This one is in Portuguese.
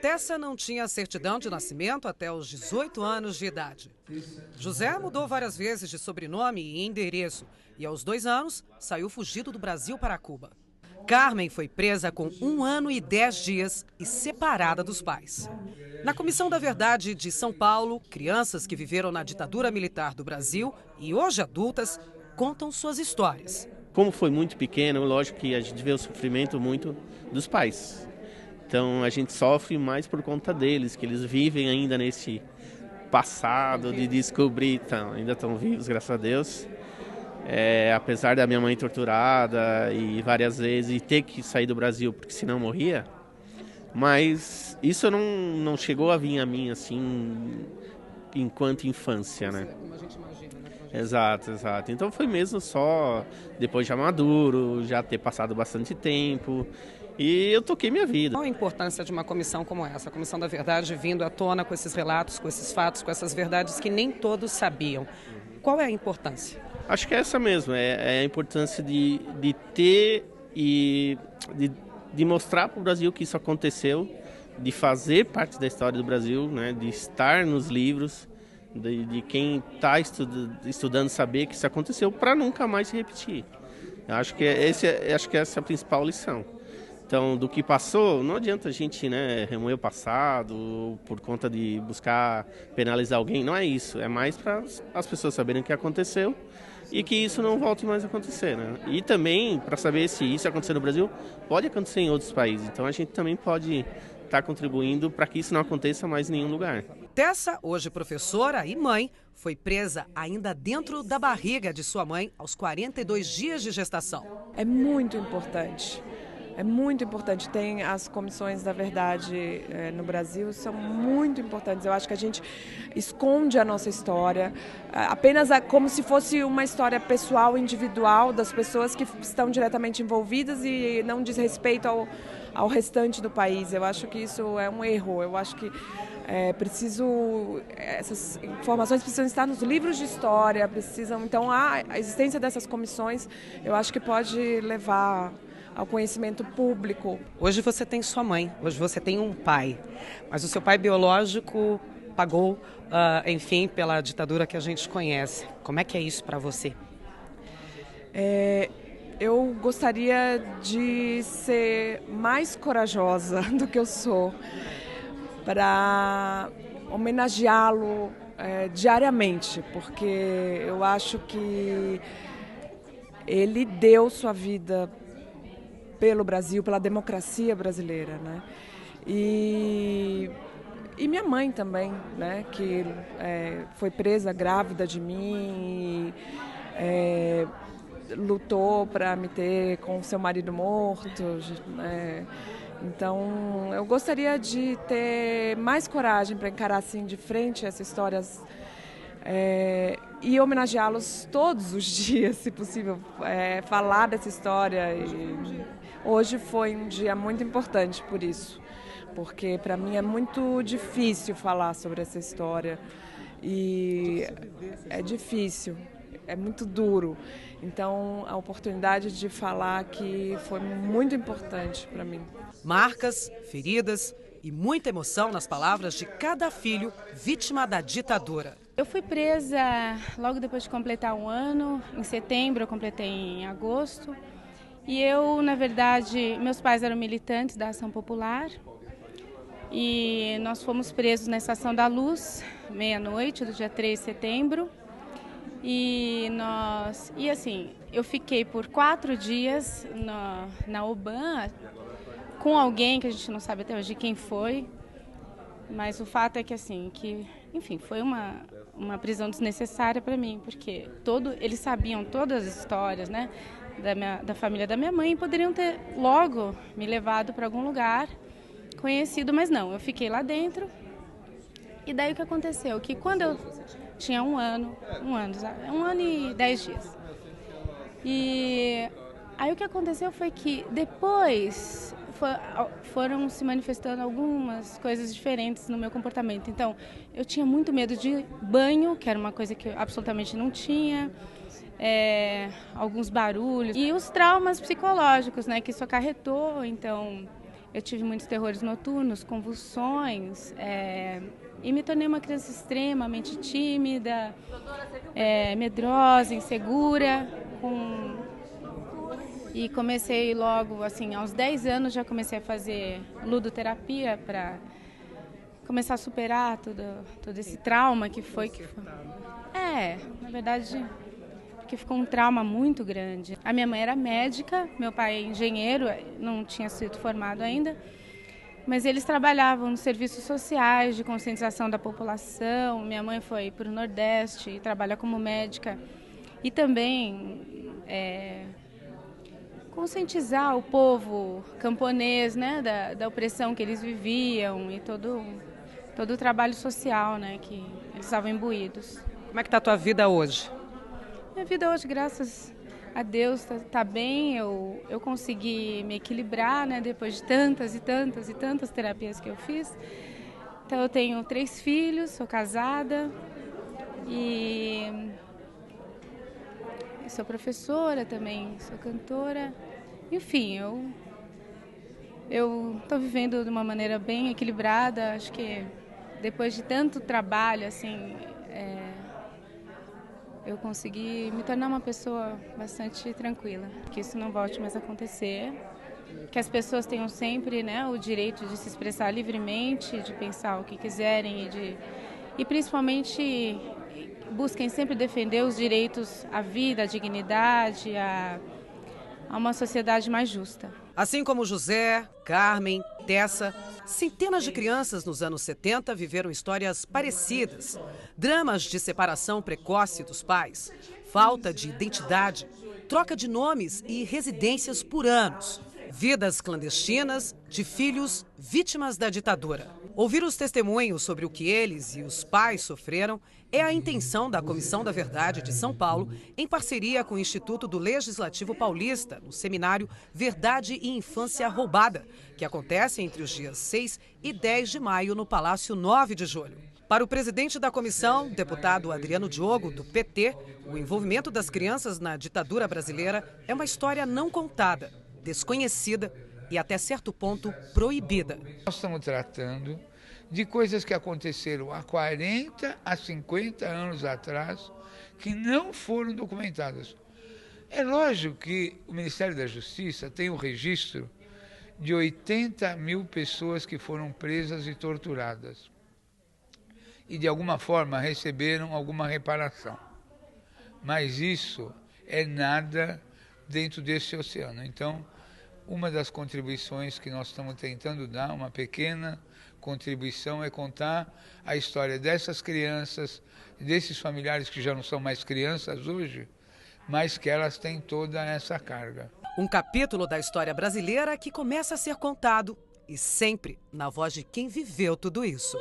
Tessa não tinha certidão de nascimento até os 18 anos de idade. José mudou várias vezes de sobrenome e endereço e, aos 2 anos, saiu fugido do Brasil para Cuba. Carmen foi presa com 1 ano e 10 dias e separada dos pais. Na Comissão da Verdade de São Paulo, crianças que viveram na ditadura militar do Brasil e hoje adultas contam suas histórias. Como foi muito pequeno, lógico que a gente vê o sofrimento muito dos pais. Então a gente sofre mais por conta deles, que eles vivem ainda nesse passado de descobrir, então, ainda estão vivos, graças a Deus. Apesar da minha mãe torturada e várias vezes e ter que sair do Brasil porque senão morria, mas isso não chegou a vir a mim assim enquanto infância, né? Como a gente imagina, né? Exato. Então foi mesmo só depois já maduro, já ter passado bastante tempo e eu toquei minha vida. Qual a importância de uma comissão como essa? A Comissão da Verdade vindo à tona com esses relatos, com esses fatos, com essas verdades que nem todos sabiam. Qual é a importância? Acho que é essa mesmo, é a importância de ter e de mostrar para o Brasil que isso aconteceu, de fazer parte da história do Brasil, né, de estar nos livros, de quem está estudando saber que isso aconteceu para nunca mais se repetir. Acho que essa é a principal lição. Então, do que passou, não adianta a gente, né, remoer o passado por conta de buscar penalizar alguém, não é isso. É mais para as pessoas saberem o que aconteceu e que isso não volte mais a acontecer, né? E também para saber se isso acontecer no Brasil, pode acontecer em outros países. Então, a gente também pode estar contribuindo para que isso não aconteça mais em nenhum lugar. Tessa, hoje professora e mãe, foi presa ainda dentro da barriga de sua mãe aos 42 dias de gestação. É muito importante. É muito importante. Tem as comissões da verdade no Brasil, são muito importantes. Eu acho que a gente esconde a nossa história, apenas como se fosse uma história pessoal, individual, das pessoas que estão diretamente envolvidas e não diz respeito ao restante do país. Eu acho que isso é um erro. Eu acho que essas informações precisam estar nos livros de história, então a existência dessas comissões, eu acho que pode levar ao conhecimento público. Hoje você tem sua mãe, hoje você tem um pai, mas o seu pai biológico pagou, enfim, pela ditadura que a gente conhece. Como é que é isso para você? Eu gostaria de ser mais corajosa do que eu sou para homenageá-lo diariamente, porque eu acho que ele deu sua vida pelo Brasil, pela democracia brasileira, né? E minha mãe também, né? Que foi presa grávida de mim, lutou para me ter com seu marido morto, né? Então, eu gostaria de ter mais coragem para encarar assim de frente essas histórias e homenageá-los todos os dias, se possível, falar dessa história. Hoje foi um dia muito importante por isso, porque para mim é muito difícil falar sobre essa história e é difícil, é muito duro. Então, a oportunidade de falar aqui foi muito importante para mim. Marcas, feridas e muita emoção nas palavras de cada filho vítima da ditadura. Eu fui presa logo depois de completar 1 ano, em setembro, eu completei em agosto. E eu, na verdade, meus pais eram militantes da Ação Popular e nós fomos presos na Estação da Luz, meia-noite do dia 3 de setembro. E assim, eu fiquei por 4 dias na OBAN com alguém que a gente não sabe até hoje quem foi, mas o fato é que assim, enfim, foi uma prisão desnecessária para mim, porque eles sabiam todas as histórias, né, da família da minha mãe e poderiam ter logo me levado para algum lugar conhecido, mas não, eu fiquei lá dentro. E daí o que aconteceu? Que quando eu tinha 1 ano e 10 dias. E aí o que aconteceu foi que depois foram se manifestando algumas coisas diferentes no meu comportamento. Então, eu tinha muito medo de banho, que era uma coisa que eu absolutamente não tinha, alguns barulhos e os traumas psicológicos, né, que isso acarretou. Então, eu tive muitos terrores noturnos, convulsões, e me tornei uma criança extremamente tímida, medrosa, insegura, e comecei logo, assim, aos 10 anos já comecei a fazer ludoterapia para começar a superar todo esse trauma que foi. Na verdade, porque ficou um trauma muito grande. A minha mãe era médica, meu pai é engenheiro, não tinha sido formado ainda, mas eles trabalhavam nos serviços sociais de conscientização da população. Minha mãe foi para o Nordeste e trabalha como médica e também conscientizar o povo camponês, né, da opressão que eles viviam e todo o trabalho social, né, que eles estavam imbuídos. Como é que está a tua vida hoje? Minha vida hoje, graças a Deus, tá bem. Eu consegui me equilibrar, né, depois de tantas e tantas e tantas terapias que eu fiz. Então, eu tenho 3 filhos, sou casada e sou professora também, sou cantora. Enfim, eu estou vivendo de uma maneira bem equilibrada. Acho que depois de tanto trabalho, assim, eu consegui me tornar uma pessoa bastante tranquila. Que isso não volte mais a acontecer. Que as pessoas tenham sempre, né, o direito de se expressar livremente, de pensar o que quiserem e principalmente busquem sempre defender os direitos à vida, à dignidade, a uma sociedade mais justa. Assim como José, Carmen, Tessa, centenas de crianças nos anos 70 viveram histórias parecidas. Dramas de separação precoce dos pais, falta de identidade, troca de nomes e residências por anos. Vidas clandestinas de filhos vítimas da ditadura. Ouvir os testemunhos sobre o que eles e os pais sofreram é a intenção da Comissão da Verdade de São Paulo, em parceria com o Instituto do Legislativo Paulista, no seminário Verdade e Infância Roubada, que acontece entre os dias 6 e 10 de maio no Palácio 9 de Julho. Para o presidente da comissão, deputado Adriano Diogo, do PT, o envolvimento das crianças na ditadura brasileira é uma história não contada, desconhecida e até certo ponto proibida. Nós estamos tratando de coisas que aconteceram há 40 a 50 anos atrás que não foram documentadas. É lógico que o Ministério da Justiça tem um registro de 80 mil pessoas que foram presas e torturadas e de alguma forma receberam alguma reparação. Mas isso é nada dentro desse oceano. Então, uma das contribuições que nós estamos tentando dar, uma pequena contribuição, é contar a história dessas crianças, desses familiares que já não são mais crianças hoje, mas que elas têm toda essa carga. Um capítulo da história brasileira que começa a ser contado e sempre na voz de quem viveu tudo isso.